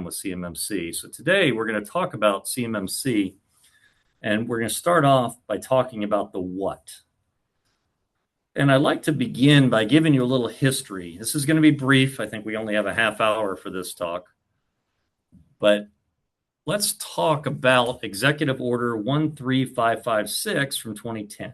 with CMMC. So today we're going to talk about CMMC, and we're going to start off by talking about the what. And I'd like to begin by giving you a little history. This is going to be brief. I think we only have a half hour for this talk. But let's talk about Executive Order 13556 from 2010.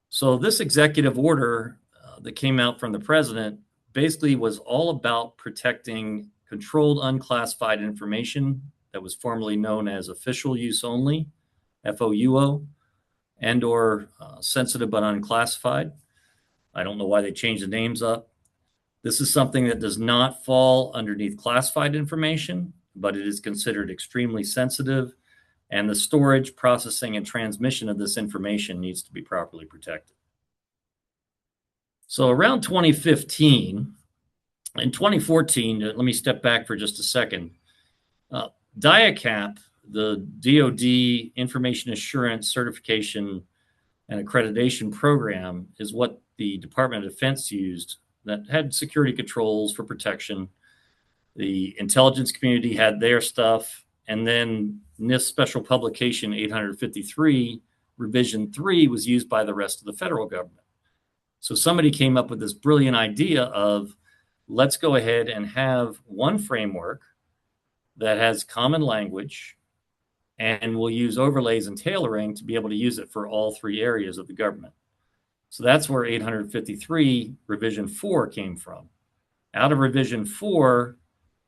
So this executive order that came out from the president basically was all about protecting controlled unclassified information that was formerly known as official use only, FOUO, and or sensitive but unclassified. I don't know why they changed the names up. This is something that does not fall underneath classified information, but it is considered extremely sensitive, and the storage, processing, and transmission of this information needs to be properly protected. So around 2015, in 2014, let me step back for just a second. DIACAP, the DoD Information Assurance Certification and Accreditation Program, is what the Department of Defense used that had security controls for protection. The intelligence community had their stuff, and then NIST Special Publication 853, Revision 3, was used by the rest of the federal government. So somebody came up with this brilliant idea of, let's go ahead and have one framework that has common language, and we'll use overlays and tailoring to be able to use it for all three areas of the government. So that's where 853 Revision 4 came from. Out of Revision 4,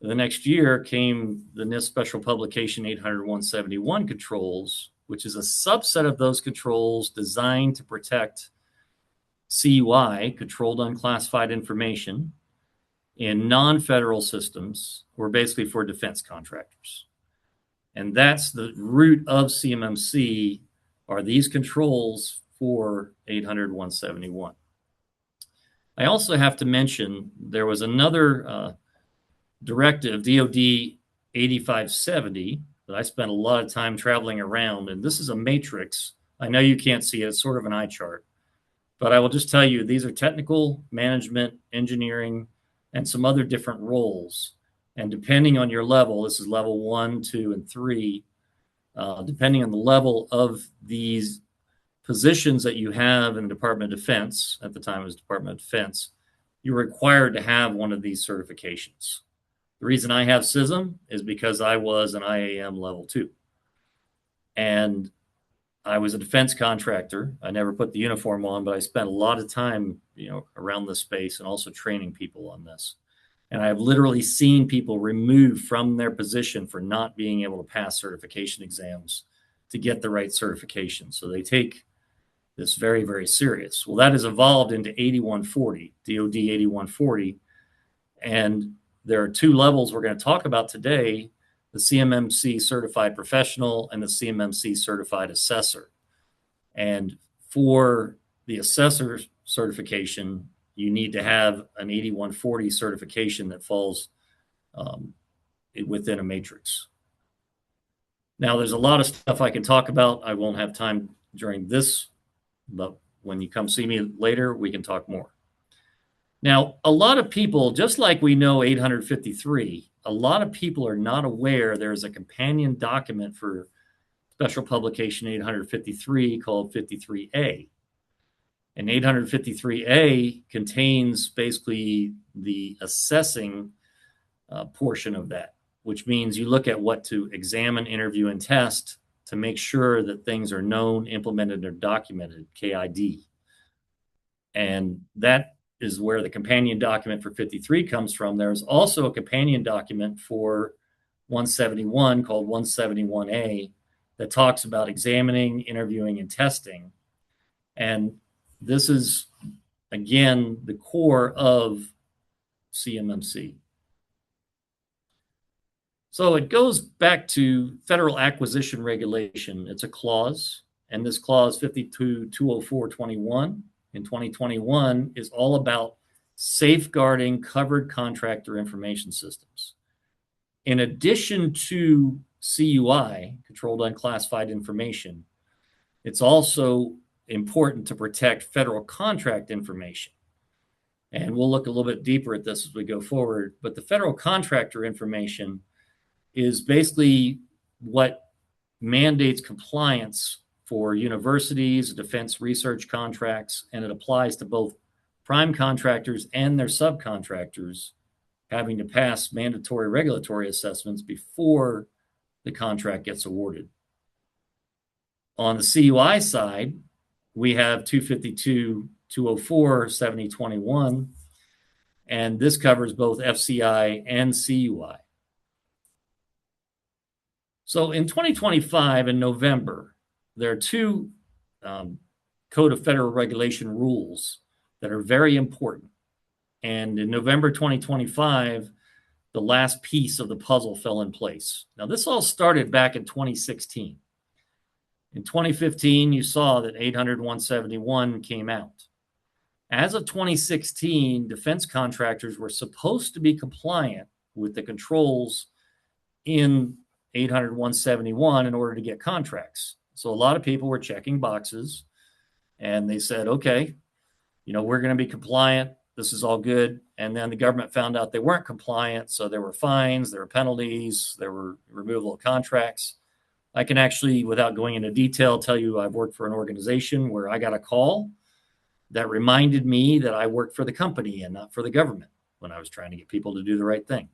the next year came the NIST Special Publication 800-171 controls, which is a subset of those controls designed to protect CUI, controlled unclassified information, in non-federal systems, or basically for defense contractors. And that's the root of CMMC, are these controls for 800-171. I also have to mention there was another directive, DoD 8570, that I spent a lot of time traveling around, and this is a matrix. I know you can't see it, it's sort of an eye chart, but I will just tell you these are technical, management, engineering, and some other different roles. And depending on your level, this is level 1, 2, and 3, depending on the level of these positions that you have in the Department of Defense, at the time it was Department of Defense, you're required to have one of these certifications. The reason I have CISM is because I was an IAM level 2. And I was a defense contractor. I never put the uniform on, but I spent a lot of time, around this space and also training people on this. And I've literally seen people removed from their position for not being able to pass certification exams to get the right certification. So they take this very, very serious. Well, that has evolved into 8140, DoD 8140. And there are two levels we're going to talk about today, the CMMC Certified Professional and the CMMC Certified Assessor. And for the assessor certification, you need to have an 8140 certification that falls within a matrix. Now, there's a lot of stuff I can talk about. I won't have time during this, but when you come see me later, we can talk more. Now, a lot of people, just like we know 853, a lot of people are not aware there's a companion document for Special Publication 853 called 53A. And 853A contains basically the assessing portion of that, which means you look at what to examine, interview, and test to make sure that things are known, implemented, or documented, KID. And that is where the companion document for 53 comes from. There's also a companion document for 171 called 171A that talks about examining, interviewing, and testing. And this is, again, the core of CMMC. So it goes back to Federal Acquisition Regulation. It's a clause, and this clause 52-204-21 in 2021 is all about safeguarding covered contractor information systems. In addition to CUI, controlled unclassified information, it's also important to protect federal contract information. And we'll look a little bit deeper at this as we go forward. But the federal contractor information is basically what mandates compliance for universities, defense research contracts, and it applies to both prime contractors and their subcontractors having to pass mandatory regulatory assessments before the contract gets awarded. On the CUI side, we have 252, 204, 7021, and this covers both FCI and CUI. So in 2025, in November, there are two Code of Federal Regulation rules that are very important. And in November 2025, the last piece of the puzzle fell in place. Now, this all started back in 2016. In 2015, you saw that 800-171 came out. As of 2016, defense contractors were supposed to be compliant with the controls in 800-171 in order to get contracts. So a lot of people were checking boxes and they said, okay, we're going to be compliant. This is all good. And then the government found out they weren't compliant. So there were fines, there were penalties, there were removal of contracts. I can actually, without going into detail, tell you I've worked for an organization where I got a call that reminded me that I worked for the company and not for the government when I was trying to get people to do the right thing.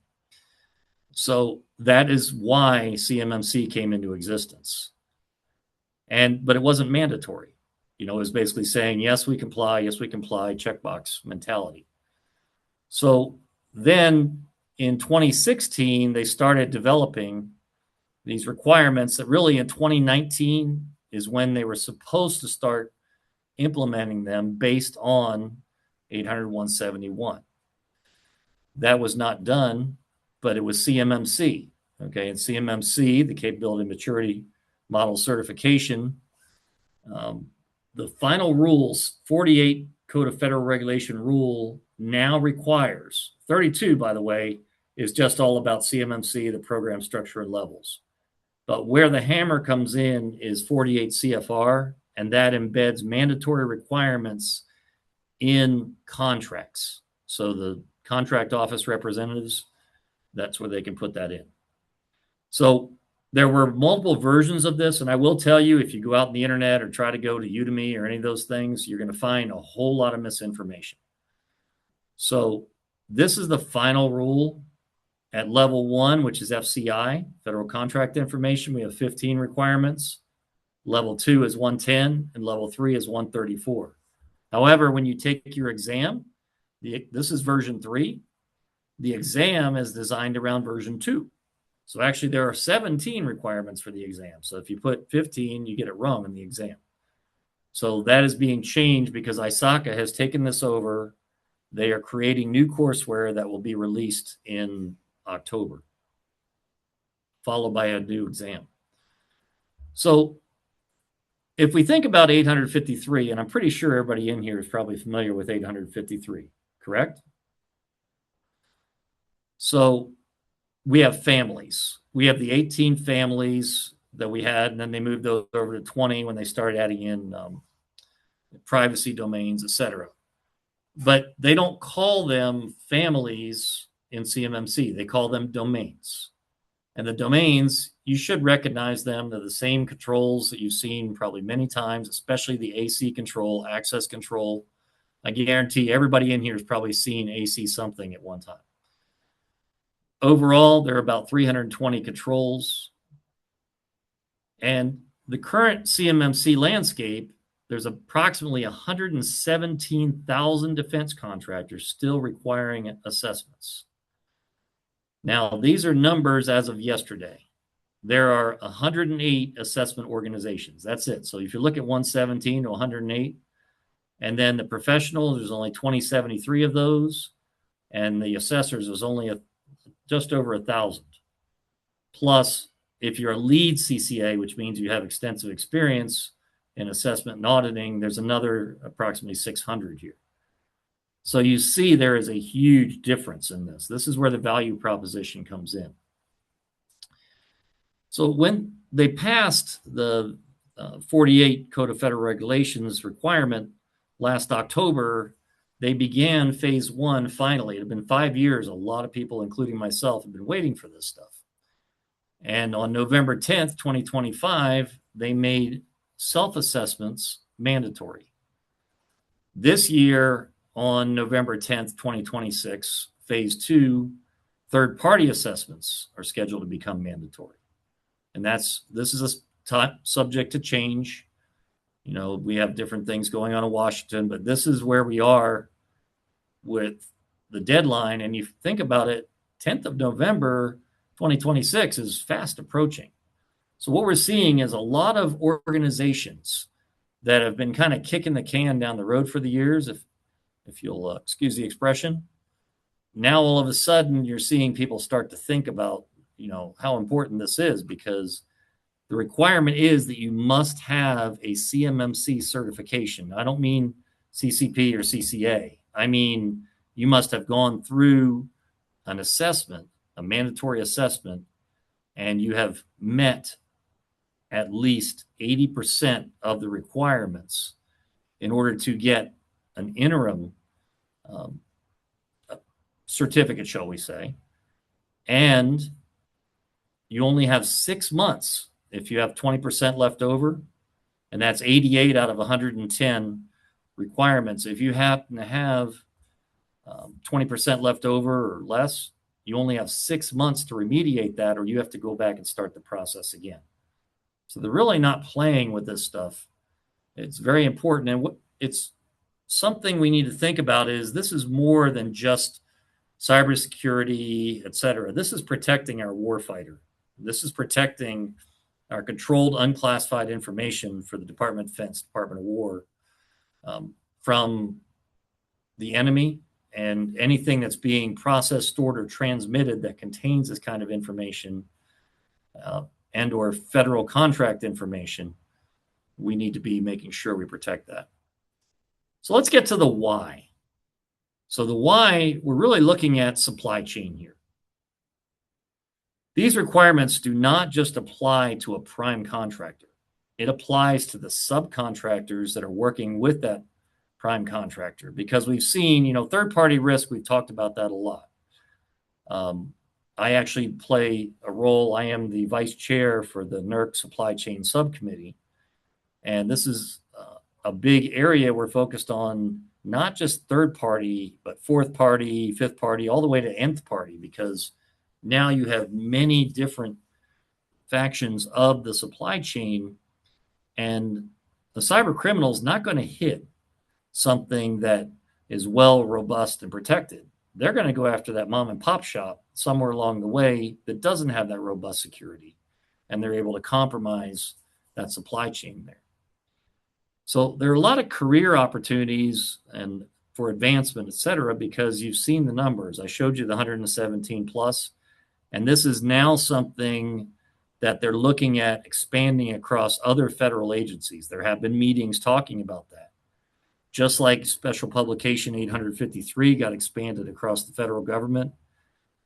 So that is why CMMC came into existence. But it wasn't mandatory. It was basically saying, yes, we comply, checkbox mentality. So then in 2016, they started developing these requirements that really in 2019 is when they were supposed to start implementing them based on 800-171. That was not done, but it was CMMC. Okay, and CMMC, the Capability Maturity Model Certification, the final rules, 48 Code of Federal Regulation rule now requires, 32, by the way, is just all about CMMC, the program structure and levels. But where the hammer comes in is 48 CFR, and that embeds mandatory requirements in contracts. So the contract office representatives, that's where they can put that in. So there were multiple versions of this, and I will tell you, if you go out on the internet or try to go to Udemy or any of those things, you're going to find a whole lot of misinformation. So this is the final rule. At level 1, which is FCI, Federal Contract Information, we have 15 requirements. Level 2 is 110, and level 3 is 134. However, when you take your exam, this is version 3. The exam is designed around version 2. So actually, there are 17 requirements for the exam. So if you put 15, you get it wrong in the exam. So that is being changed because ISACA has taken this over. They are creating new courseware that will be released in October, followed by a new exam. So if we think about 853, and I'm pretty sure everybody in here is probably familiar with 853, correct? So we have families. We have the 18 families that we had, and then they moved those over to 20 when they started adding in privacy domains, etc. But they don't call them families in CMMC. They call them domains. And the domains, you should recognize them. They're the same controls that you've seen probably many times, especially the AC control, access control. I guarantee everybody in here has probably seen AC something at one time. Overall, there are about 320 controls. And the current CMMC landscape, there's approximately 117,000 defense contractors still requiring assessments. Now, these are numbers as of yesterday. There are 108 assessment organizations. That's it. So if you look at 117 to 108, and then the professionals, there's only 2073 of those, and the assessors, there's only just over 1,000. Plus, if you're a lead CCA, which means you have extensive experience in assessment and auditing, there's another approximately 600 here. So you see there is a huge difference in this. This is where the value proposition comes in. So when they passed the 48 Code of Federal Regulations requirement last October, they began phase one finally. It had been 5 years. A lot of people, including myself, have been waiting for this stuff. And on November 10th, 2025, they made self-assessments mandatory. This year, on November 10th, 2026, phase two, third-party assessments are scheduled to become mandatory. And this is subject to change. You know, we have different things going on in Washington, but this is where we are with the deadline. And you think about it, 10th of November, 2026 is fast approaching. So what we're seeing is a lot of organizations that have been kind of kicking the can down the road for the years, if you'll excuse the expression. Now all of a sudden you're seeing people start to think about, you know, how important this is, because the requirement is that you must have a CMMC certification. I don't mean CCP or CCA. I mean, you must have gone through an assessment, a mandatory assessment, and you have met at least 80% of the requirements in order to get an interim certificate, shall we say. And you only have 6 months if you have 20% left over, and that's 88 out of 110 requirements. If you happen to have 20% left over or less, you only have 6 months to remediate that, or you have to go back and start the process again. So they're really not playing with this stuff. It's very important. And it's something we need to think about is this is more than just cybersecurity, et cetera. This is protecting our warfighter. This is protecting our controlled, unclassified information for the Department of Defense, Department of War, from the enemy, and anything that's being processed, stored, or transmitted that contains this kind of information and or federal contract information, we need to be making sure we protect that. So let's get to the why. So the why, we're really looking at supply chain here. These requirements do not just apply to a prime contractor. It applies to the subcontractors that are working with that prime contractor, because we've seen, you know, third-party risk, we've talked about that a lot. I actually play a role. I am the vice chair for the NERC Supply Chain Subcommittee. And this is a big area we're focused on, not just third party, but fourth party, fifth party, all the way to nth party, because now you have many different factions of the supply chain, and the cyber criminal is not going to hit something that is well, robust, and protected. They're going to go after that mom and pop shop somewhere along the way that doesn't have that robust security, and they're able to compromise that supply chain there. So there are a lot of career opportunities and for advancement, et cetera, because you've seen the numbers. I showed you the 117 plus, and this is now something that they're looking at expanding across other federal agencies. There have been meetings talking about that. Just like Special Publication 853 got expanded across the federal government,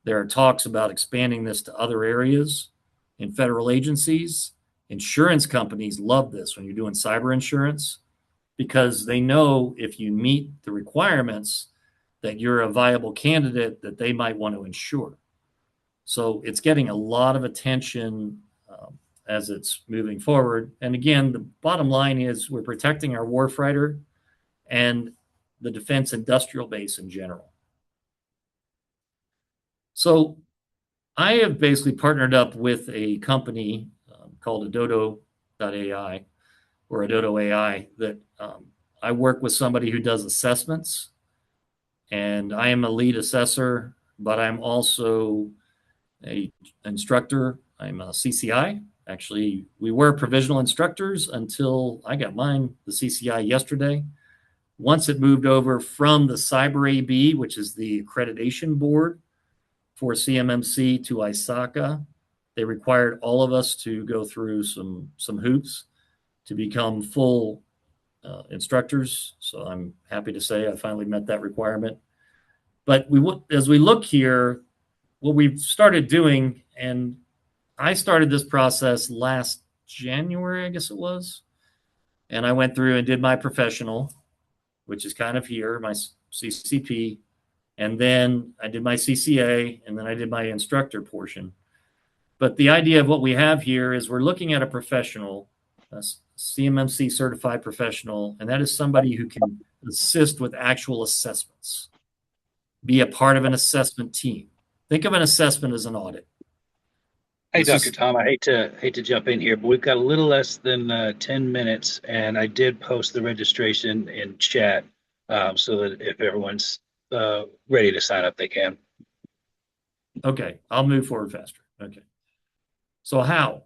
there are talks about expanding this to other areas in federal agencies. Insurance companies love this when you're doing cyber insurance, because they know if you meet the requirements that you're a viable candidate that they might want to insure. So it's getting a lot of attention as it's moving forward. And again, the bottom line is we're protecting our warfighter and the defense industrial base in general. So I have basically partnered up with a company called Adodo.ai or Adodo AI that I work with somebody who does assessments, and I am a lead assessor, but I'm also an instructor. I'm a CCI. Actually, we were provisional instructors until I got mine, the CCI, yesterday. Once it moved over from the Cyber AB, which is the accreditation board for CMMC, to ISACA, they required all of us to go through some hoops to become full instructors. So I'm happy to say I finally met that requirement. But as we look here, what we've started doing, and I started this process last January, I guess it was, and I went through and did my professional, which is kind of here, my CCP, and then I did my CCA, and then I did my instructor portion. But the idea of what we have here is we're looking at a professional, a CMMC certified professional, and that is somebody who can assist with actual assessments, be a part of an assessment team. Think of an assessment as an audit. Hey, Dr. Tom, I hate to jump in here, but we've got a little less than 10 minutes, and I did post the registration in chat so that if everyone's ready to sign up, they can. Okay, I'll move forward faster. Okay. So how?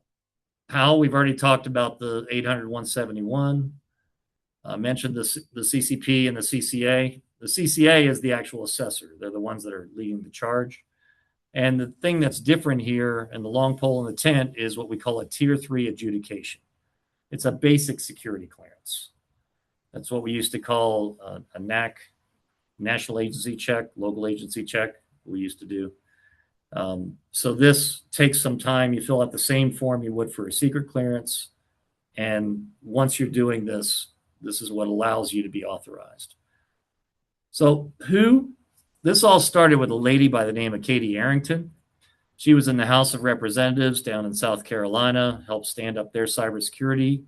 We've already talked about the 800-171. I mentioned the CCP and the CCA. The CCA is the actual assessor. They're the ones that are leading the charge. And the thing that's different here, and the long pole in the tent, is what we call a Tier 3 adjudication. It's a basic security clearance. That's what we used to call a NAC, National Agency Check, Local Agency Check, we used to do. So this takes some time. You fill out the same form you would for a secret clearance. And once you're doing this, this is what allows you to be authorized. So this all started with a lady by the name of Katie Arrington. She was in the House of Representatives down in South Carolina, helped stand up their cybersecurity.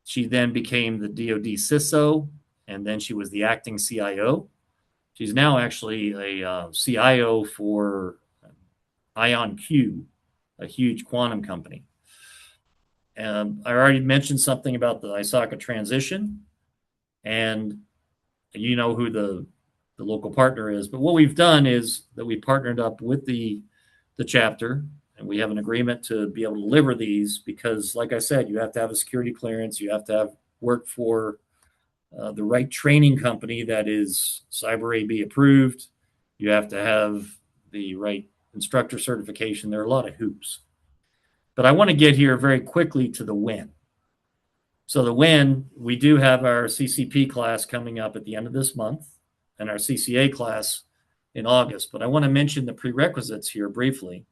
She then became the DoD CISO, and then she was the acting CIO. She's now actually a CIO for IonQ, a huge quantum company. I already mentioned something about the ISACA transition, and you know who the local partner is. But what we've done is that we partnered up with the chapter, and we have an agreement to be able to deliver these because, like I said, you have to have a security clearance. You have to have work for the right training company that is Cyber AB approved. You have to have the right instructor certification. There are a lot of hoops. But I want to get here very quickly to the when. So the when, we do have our CCP class coming up at the end of this month and our CCA class in August. But I want to mention the prerequisites here briefly.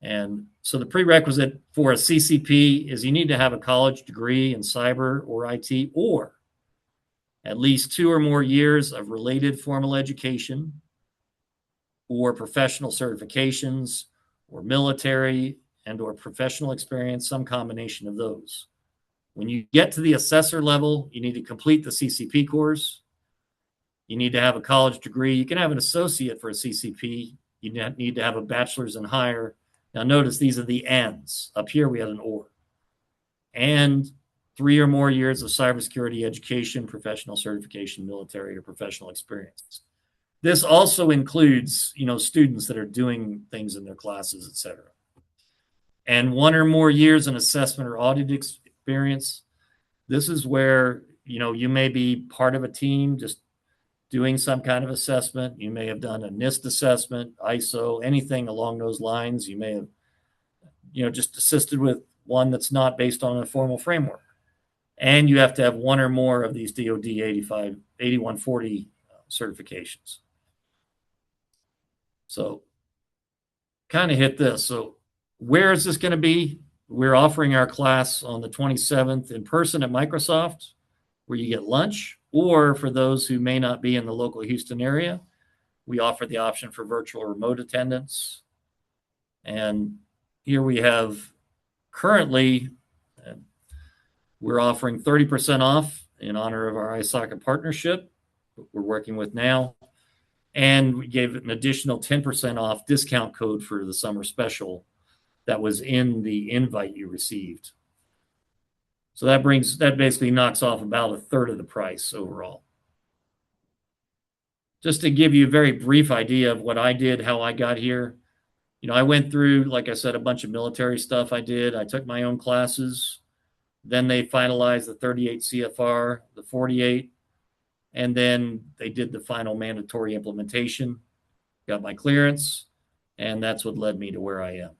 And so the prerequisite for a CCP is you need to have a college degree in cyber or IT, or at least 2 or more years of related formal education or professional certifications or military and or professional experience, some combination of those. When you get to the assessor level, you need to complete the CCP course. You need to have a college degree. You can have an associate for a CCP. You need to have a bachelor's and higher. Now notice these are the ands. Up here we had an or. And 3 or more years of cybersecurity education, professional certification, military or professional experience. This also includes, students that are doing things in their classes, etc. And 1 or more years in assessment or audit experience. This is where, you may be part of a team just doing some kind of assessment. You may have done a NIST assessment, ISO, anything along those lines. You may have, just assisted with one that's not based on a formal framework. And you have to have 1 or more of these DoD 8140 certifications. So kind of hit this. So where is this going to be? We're offering our class on the 27th in person at Microsoft, where you get lunch, or for those who may not be in the local Houston area, we offer the option for virtual remote attendance. And here we have currently, we're offering 30% off in honor of our ISACA partnership that we're working with now. And we gave an additional 10% off discount code for the summer special that was in the invite you received. So that basically knocks off about a third of the price overall. Just to give you a very brief idea of what I did, how I got here. I went through, like I said, a bunch of military stuff I did. I took my own classes. Then they finalized the 38 CFR, the 48, and then they did the final mandatory implementation, got my clearance, and that's what led me to where I am.